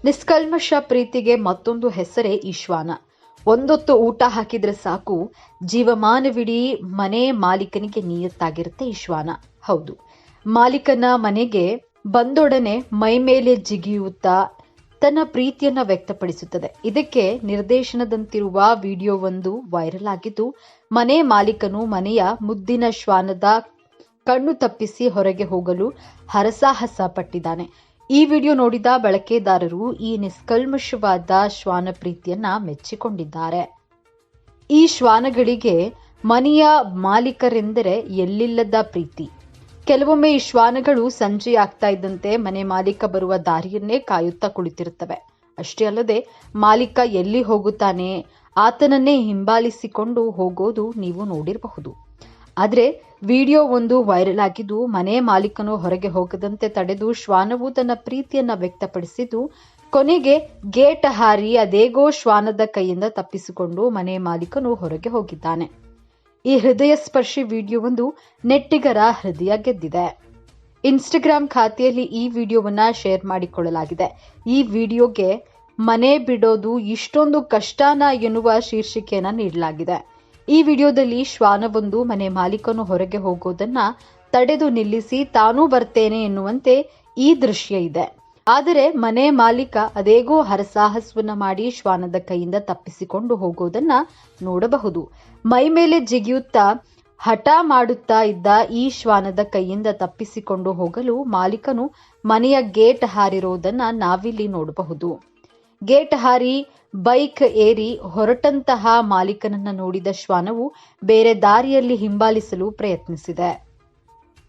ನಿಷ್ಕಲ್ಮಶ ಪ್ರೀತಿಗೆ ಮತ್ತೊಂದು ಹೆಸರೇ ಈ ಶ್ವಾನ. ಒಂದೊತ್ತು ಊಟ ಹಾಕಿದ್ರೆ ಸಾಕು, ಜೀವಮಾನವಿಡೀ ಮನೆ ಮಾಲೀಕನಿಗೆ ನಿಯತ್ತಾಗಿರುತ್ತೆ ಈ ಶ್ವಾನ. ಹೌದು, ಮಾಲೀಕನ ಮನೆಗೆ ಬಂದೊಡನೆ ಮೈ ಮೇಲೆ ಜಿಗಿಯುತ್ತಾ ತನ್ನ ಪ್ರೀತಿಯನ್ನ ವ್ಯಕ್ತಪಡಿಸುತ್ತದೆ. ಇದಕ್ಕೆ ನಿರ್ದೇಶನದಂತಿರುವ ವಿಡಿಯೋವೊಂದು ವೈರಲ್ ಆಗಿದ್ದು, ಮನೆ ಮಾಲೀಕನು ಮನೆಯ ಮುದ್ದಿನ ಶ್ವಾನದ ಕಣ್ಣು ತಪ್ಪಿಸಿ ಹೊರಗೆ ಹೋಗಲು ಹರಸಾಹಸ ಪಟ್ಟಿದ್ದಾನೆ. ಈ ವಿಡಿಯೋ ನೋಡಿದ ಬಳಕೆದಾರರು ಈ ನಿಷ್ಕಲ್ಮಶವಾದ ಶ್ವಾನ ಪ್ರೀತಿಯನ್ನ ಮೆಚ್ಚಿಕೊಂಡಿದ್ದಾರೆ. ಈ ಶ್ವಾನಗಳಿಗೆ ಮನೆಯ ಮಾಲೀಕರೆಂದರೆ ಎಲ್ಲಿಲ್ಲದ ಪ್ರೀತಿ. ಕೆಲವೊಮ್ಮೆ ಈ ಶ್ವಾನಗಳು ಸಂಜೆಯಾಗ್ತಾ ಇದ್ದಂತೆ ಮನೆ ಮಾಲೀಕ ಬರುವ ದಾರಿಯನ್ನೇ ಕಾಯುತ್ತಾ ಕುಳಿತಿರುತ್ತವೆ. ಅಷ್ಟೇ ಅಲ್ಲದೆ ಮಾಲೀಕ ಎಲ್ಲಿ ಹೋಗುತ್ತಾನೆ ಆತನನ್ನೇ ಹಿಂಬಾಲಿಸಿಕೊಂಡು ಹೋಗೋದು ನೀವು ನೋಡಿರಬಹುದು. ಆದರೆ ವಿಡಿಯೋ ಒಂದು ವೈರಲ್ ಆಗಿದ್ದು, ಮನೆ ಮಾಲೀಕನು ಹೊರಗೆ ಹೋಗದಂತೆ ತಡೆದು ಶ್ವಾನವು ತನ್ನ ಪ್ರೀತಿಯನ್ನ ವ್ಯಕ್ತಪಡಿಸಿದ್ದು, ಕೊನೆಗೆ ಗೇಟ್ ಹಾರಿ ಅದೇಗೋ ಶ್ವಾನದ ಕೈಯಿಂದ ತಪ್ಪಿಸಿಕೊಂಡು ಮನೆ ಮಾಲೀಕನು ಹೊರಗೆ ಹೋಗಿದ್ದಾನೆ. ಈ ಹೃದಯ ಸ್ಪರ್ಶಿ ವಿಡಿಯೋವೊಂದು ನೆಟ್ಟಿಗರ ಹೃದಯ ಗೆದ್ದಿದೆ. ಇನ್ಸ್ಟಾಗ್ರಾಂ ಖಾತೆಯಲ್ಲಿ ಈ ವಿಡಿಯೋವನ್ನ ಶೇರ್ ಮಾಡಿಕೊಳ್ಳಲಾಗಿದೆ. ಈ ವಿಡಿಯೋಗೆ ಮನೆ ಬಿಡೋದು ಇಷ್ಟೊಂದು ಕಷ್ಟನಾ ಎನ್ನುವ ಶೀರ್ಷಿಕೆಯನ್ನ ನೀಡಲಾಗಿದೆ. ಈ ವಿಡಿಯೋದಲ್ಲಿ ಶ್ವಾನವೊಂದು ಮನೆ ಮಾಲೀಕನು ಹೊರಗೆ ಹೋಗೋದನ್ನ ತಡೆದು ನಿಲ್ಲಿಸಿ ತಾನೂ ಬರ್ತೇನೆ ಎನ್ನುವಂತೆ ಈ ದೃಶ್ಯ ಇದೆ. ಆದರೆ ಮನೆ ಮಾಲೀಕ ಅದೇಗೋ ಹರಸಾಹಸವನ್ನ ಮಾಡಿ ಶ್ವಾನದ ಕೈಯಿಂದ ತಪ್ಪಿಸಿಕೊಂಡು ಹೋಗೋದನ್ನ ನೋಡಬಹುದು. ಮೈ ಮೇಲೆ ಜಿಗಿಯುತ್ತಾ ಹಠ ಮಾಡುತ್ತಾ ಇದ್ದ ಈ ಶ್ವಾನದ ಕೈಯಿಂದ ತಪ್ಪಿಸಿಕೊಂಡು ಹೋಗಲು ಮಾಲೀಕನು ಮನೆಯ ಗೇಟ್ ಹಾರಿರೋದನ್ನ ನಾವಿಲ್ಲಿ ನೋಡಬಹುದು. ಗೇಟ್ ಹಾರಿ ಬೈಕ್ ಏರಿ ಹೊರಟಂತಹ ಮಾಲೀಕನನ್ನ ನೋಡಿದ ಶ್ವಾನವು ಬೇರೆ ದಾರಿಯಲ್ಲಿ ಹಿಂಬಾಲಿಸಲು ಪ್ರಯತ್ನಿಸಿದೆ.